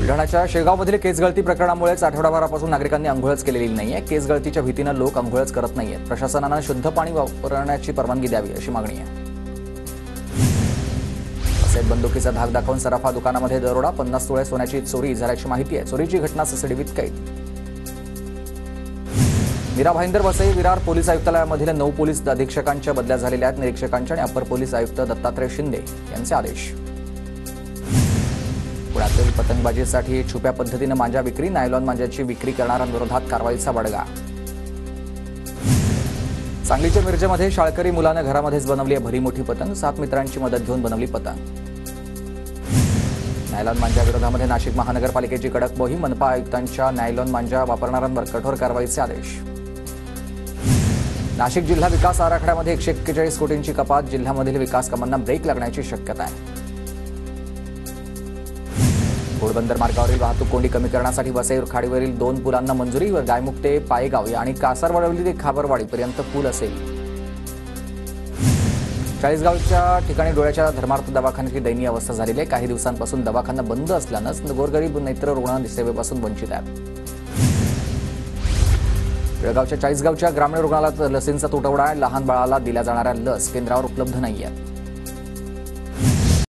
बुलढाण्याच्या शेगावमधील केसगळती प्रकरणामुळेच आठवडाभरापासून नागरिकांनी अंघोळच केलेली नाहीये। केसगळतीच्या भीतीने लोक अंघोळच करत नाहीयेत। प्रशासनाने शुद्ध पाणी वापरण्याची परवानगी द्यावी अशी मागणी आहे। तसेच बंदुकीचा धाक दाखवून सराफा दुकानामध्ये दरोडा, 50 तोळे सोन्याची चोरी झाल्याची माहिती आहे। चोरीची घटना सीसीटीव्हीत कैद। मीरा भाईंदर वसई विरार पोलीस आयुक्तालयामधील 9 पोलीस अधीक्षकांच्या बदल्या झालेल्या आहेत। निरीक्षकांचे आणि अपर पोलीस आयुक्त दत्तात्रय शिंदे यांचे आदेश। पुण्यातील पतंगबाजीसाठी छुप्या पद्धतीने मांजा विक्री, नायलॉन मांजाची विक्री करणाऱ्यांविरोधात कारवाईचा बडगा। सांगलीच्या मिरजेमध्ये शाळकरी मुलाने घरामध्येच बनवली भली मोठी पतंग, 7 मित्रांची मदत घेऊन बनवली पतंग। नायलॉन मांजा विरोधामध्ये नाशिक महानगरपालिकेची कडक मोहीम, मनपा आयुक्तांच्या नायलॉन मांजा वापरणाऱ्यांवर कठोर कारवाईचे आदेश। नाशिक जिल्हा विकास आराखड्यामध्ये 141 कोटींची कपात, जिल्ह्यामधील विकास कामांना ब्रेक लागण्याची शक्यता आहे। घोडबंदर मार्गावरील वाहतूक कोंडी कमी करण्यासाठी वसई खाडीवरील 2 पुलांना मंजुरी व गायमुख ते पायगाव आणि कासारवाडी ते खाबरवाडीपर्यंत पूल असेल। चाळीसगावच्या ठिकाणी डोळ्याच्या धर्मार्थ दवाखान्याची दयनीय अवस्था झालेली आहे। काही दिवसांपासून दवाखाना बंद असल्यानंच गोरगरीब नेत्र रुग्ण सेवेपासून वंचित आहेत। बेळगावच्या चाळीसगावच्या ग्रामीण रुग्णालयात लसींचा तुटवडा आहे। लहान बाळाला दिल्या जाणाऱ्या लस केंद्रावर उपलब्ध नाहीये।